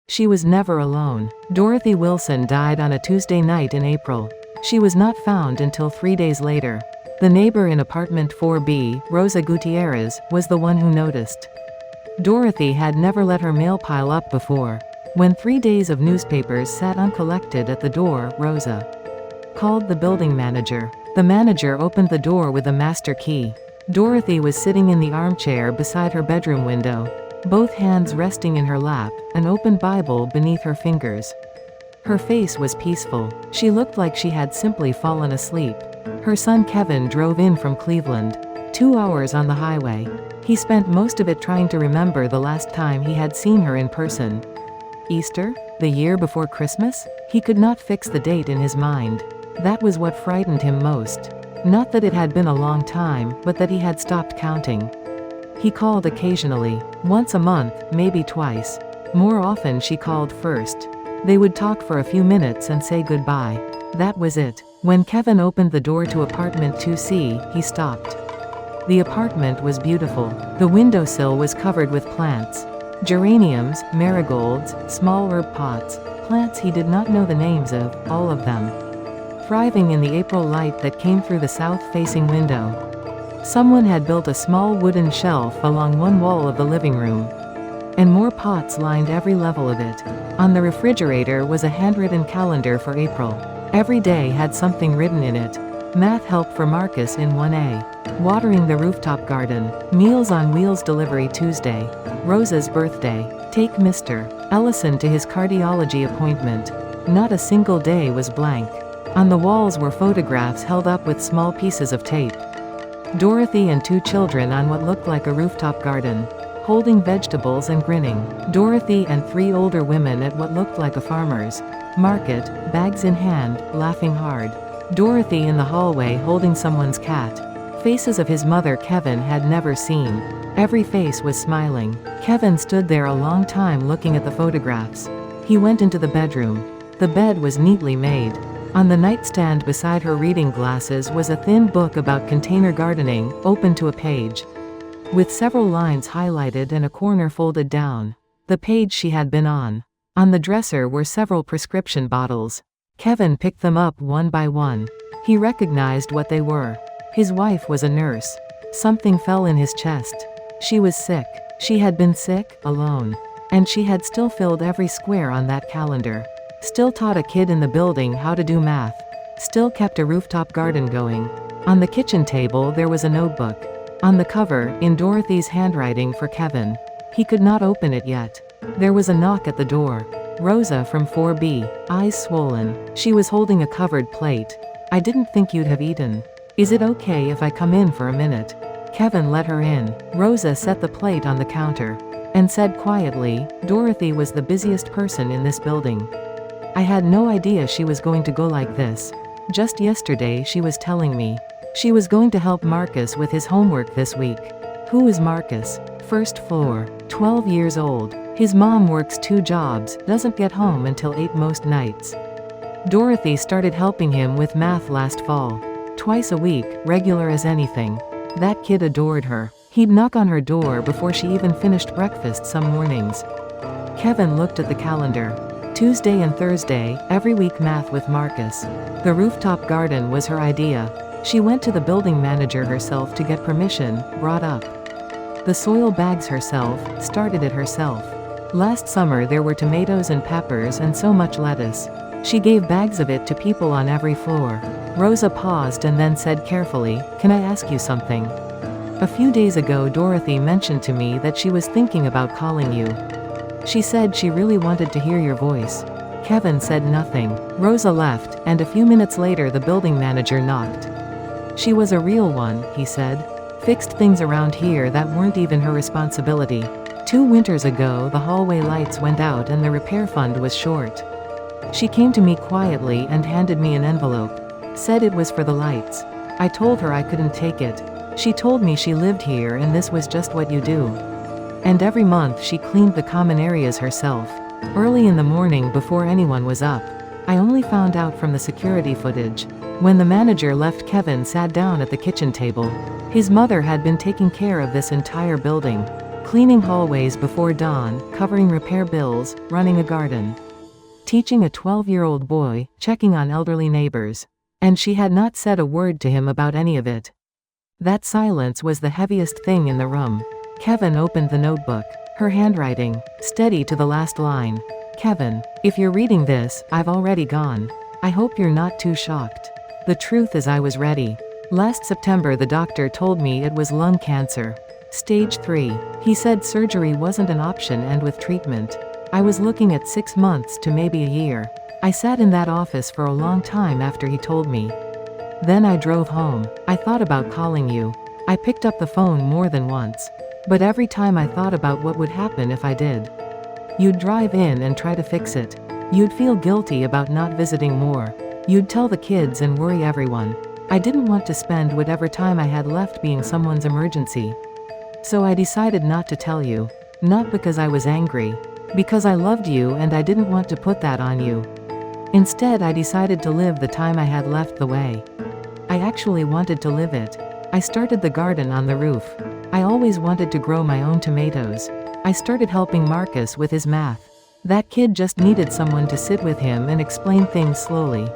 She was never alone. Dorothy Wilson died on a Tuesday night in April. She was not found until 3 days later. The neighbor in apartment 4B, Rosa Gutierrez, was the one who noticed. Dorothy had never let her mail pile up before. When 3 days of newspapers sat uncollected at the door, Rosa called the building manager. The manager opened the door with a master key. Dorothy was sitting in the armchair beside her bedroom window, both hands resting in her lap, an open Bible beneath her fingers. Her face was peaceful. She looked like she had simply fallen asleep. Her son Kevin drove in from Cleveland. 2 hours on the highway. He spent most of it trying to remember the last time he had seen her in person. Easter? The year before Christmas? He could not fix the date in his mind. That was what frightened him most. Not that it had been a long time, but that he had stopped counting. He called occasionally, once a month, maybe twice. More often she called first. They would talk for a few minutes and say goodbye. That was it. When Kevin opened the door to apartment 2C, he stopped. The apartment was beautiful. The windowsill was covered with plants. Geraniums, marigolds, small herb pots, plants he did not know the names of, all of them thriving in the April light that came through the south-facing window. Someone had built a small wooden shelf along one wall of the living room, and more pots lined every level of it. On the refrigerator was a handwritten calendar for April. Every day had something written in it. Math help for Marcus in 1A. Watering the rooftop garden. Meals on Wheels delivery Tuesday. Rosa's birthday. Take Mr. Ellison to his cardiology appointment. Not a single day was blank. On the walls were photographs held up with small pieces of tape. Dorothy and 2 children on what looked like a rooftop garden, holding vegetables and grinning. Dorothy and 3 older women at what looked like a farmer's market, bags in hand, laughing hard. Dorothy in the hallway holding someone's cat. Faces of his mother Kevin had never seen. Every face was smiling. Kevin stood there a long time looking at the photographs. He went into the bedroom. The bed was neatly made. On the nightstand beside her reading glasses was a thin book about container gardening, open to a page, with several lines highlighted and a corner folded down. The page she had been on. On the dresser were several prescription bottles. Kevin picked them up one by one. He recognized what they were. His wife was a nurse. Something fell in his chest. She was sick. She had been sick, alone. And she had still filled every square on that calendar. Still taught a kid in the building how to do math. Still kept a rooftop garden going. On the kitchen table there was a notebook. On the cover, in Dorothy's handwriting for Kevin. He could not open it yet. There was a knock at the door. Rosa from 4B, eyes swollen. She was holding a covered plate. I didn't think you'd have eaten. Is it okay if I come in for a minute? Kevin let her in. Rosa set the plate on the counter and said quietly, Dorothy was the busiest person in this building. I had no idea she was going to go like this. Just yesterday she was telling me she was going to help Marcus with his homework this week. Who is Marcus? First floor. 12 years old. His mom works 2 jobs, doesn't get home until 8 most nights. Dorothy started helping him with math last fall. Twice a week, regular as anything. That kid adored her. He'd knock on her door before she even finished breakfast some mornings. Kevin looked at the calendar. Tuesday and Thursday, every week math with Marcus. The rooftop garden was her idea. She went to the building manager herself to get permission, brought up the soil bags herself, started it herself. Last summer there were tomatoes and peppers and so much lettuce. She gave bags of it to people on every floor. Rosa paused and then said carefully, "Can I ask you something? A few days ago Dorothy mentioned to me that she was thinking about calling you. She said she really wanted to hear your voice." Kevin said nothing. Rosa left, and a few minutes later the building manager knocked. She was a real one, he said. Fixed things around here that weren't even her responsibility. 2 winters ago the hallway lights went out and the repair fund was short. She came to me quietly and handed me an envelope. Said it was for the lights. I told her I couldn't take it. She told me she lived here and this was just what you do. And every month she cleaned the common areas herself. Early in the morning before anyone was up. I only found out from the security footage. When the manager left, Kevin sat down at the kitchen table. His mother had been taking care of this entire building. Cleaning hallways before dawn, covering repair bills, running a garden. Teaching a 12-year-old boy, checking on elderly neighbors. And she had not said a word to him about any of it. That silence was the heaviest thing in the room. Kevin opened the notebook. Her handwriting, steady to the last line. Kevin, if you're reading this, I've already gone. I hope you're not too shocked. The truth is I was ready. Last September the doctor told me it was lung cancer. Stage 3. He said surgery wasn't an option and with treatment. I was looking at 6 months to maybe a year. I sat in that office for a long time after he told me. Then I drove home. I thought about calling you. I picked up the phone more than once. But every time I thought about what would happen if I did. You'd drive in and try to fix it. You'd feel guilty about not visiting more. You'd tell the kids and worry everyone. I didn't want to spend whatever time I had left being someone's emergency. So I decided not to tell you. Not because I was angry. Because I loved you and I didn't want to put that on you. Instead I decided to live the time I had left the way. I actually wanted to live it. I started the garden on the roof. I always wanted to grow my own tomatoes. I started helping Marcus with his math. That kid just needed someone to sit with him and explain things slowly.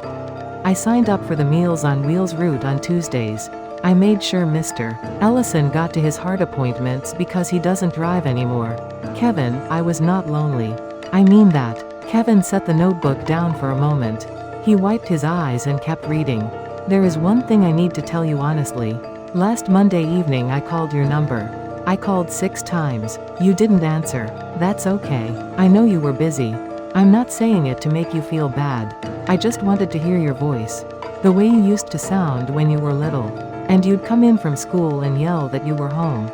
I signed up for the Meals on Wheels route on Tuesdays. I made sure Mr. Ellison got to his heart appointments because he doesn't drive anymore. Kevin, I was not lonely. I mean that. Kevin set the notebook down for a moment. He wiped his eyes and kept reading. There is one thing I need to tell you honestly. Last Monday evening I called your number. I called 6 times. You didn't answer. That's okay. I know you were busy. I'm not saying it to make you feel bad. I just wanted to hear your voice. The way you used to sound when you were little. And you'd come in from school and yell that you were home.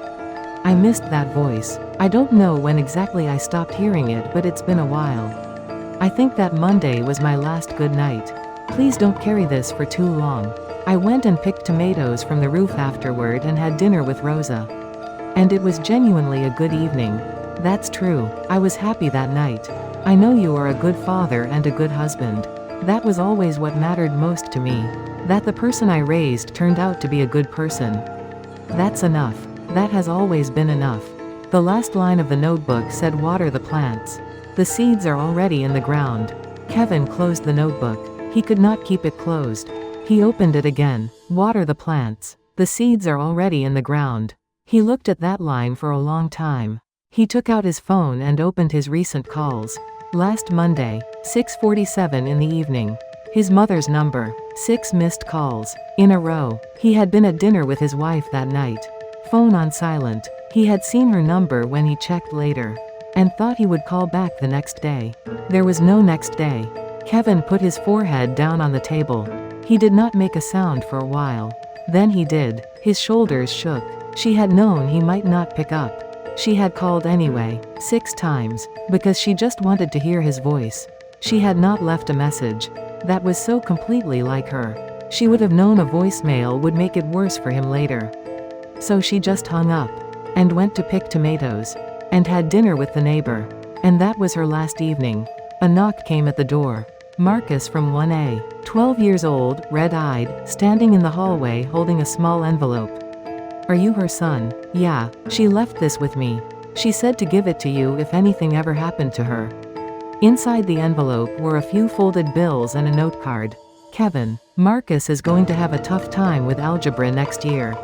I missed that voice. I don't know when exactly I stopped hearing it, but it's been a while. I think that Monday was my last good night. Please don't carry this for too long. I went and picked tomatoes from the roof afterward and had dinner with Rosa. And it was genuinely a good evening. That's true. I was happy that night. I know you are a good father and a good husband. That was always what mattered most to me. That the person I raised turned out to be a good person. That's enough. That has always been enough. The last line of the notebook said water the plants. The seeds are already in the ground. Kevin closed the notebook. He could not keep it closed. He opened it again. Water the plants. The seeds are already in the ground. He looked at that line for a long time. He took out his phone and opened his recent calls. Last Monday, 6:47 in the evening. His mother's number. 6 missed calls. In a row. He had been at dinner with his wife that night. Phone on silent. He had seen her number when he checked later. And thought he would call back the next day. There was no next day. Kevin put his forehead down on the table. He did not make a sound for a while. Then he did. His shoulders shook. She had known he might not pick up. She had called anyway, 6 times, because she just wanted to hear his voice. She had not left a message. That was so completely like her. She would have known a voicemail would make it worse for him later. So she just hung up. And went to pick tomatoes. And had dinner with the neighbor. And that was her last evening. A knock came at the door. Marcus from 1A, 12 years old, red-eyed, standing in the hallway holding a small envelope. Are you her son? Yeah, she left this with me. She said to give it to you if anything ever happened to her. Inside the envelope were a few folded bills and a note card. Kevin, Marcus is going to have a tough time with algebra next year.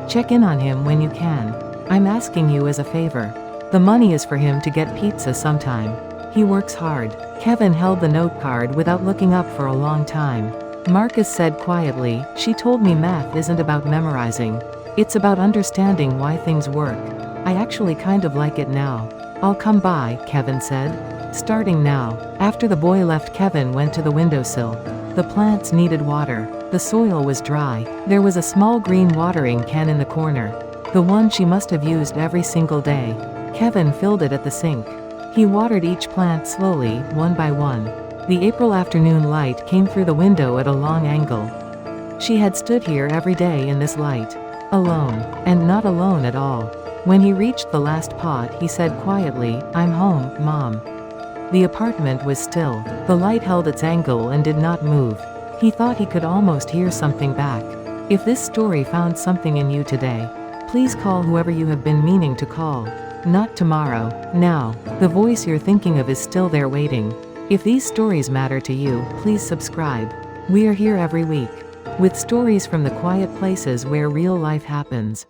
Check in on him when you can. I'm asking you as a favor. The money is for him to get pizza sometime. He works hard. Kevin held the note card without looking up for a long time. Marcus said quietly, she told me math isn't about memorizing. It's about understanding why things work. I actually kind of like it now. I'll come by, Kevin said. Starting now. After the boy left, Kevin went to the windowsill. The plants needed water. The soil was dry. There was a small green watering can in the corner. The one she must have used every single day. Kevin filled it at the sink. He watered each plant slowly, one by one. The April afternoon light came through the window at a long angle. She had stood here every day in this light. Alone. And not alone at all. When he reached the last pot, he said quietly, I'm home, Mom. The apartment was still. The light held its angle and did not move. He thought he could almost hear something back. If this story found something in you today, please call whoever you have been meaning to call. Not tomorrow. Now. The voice you're thinking of is still there waiting. If these stories matter to you, please subscribe. We are here every week with stories from the quiet places where real life happens.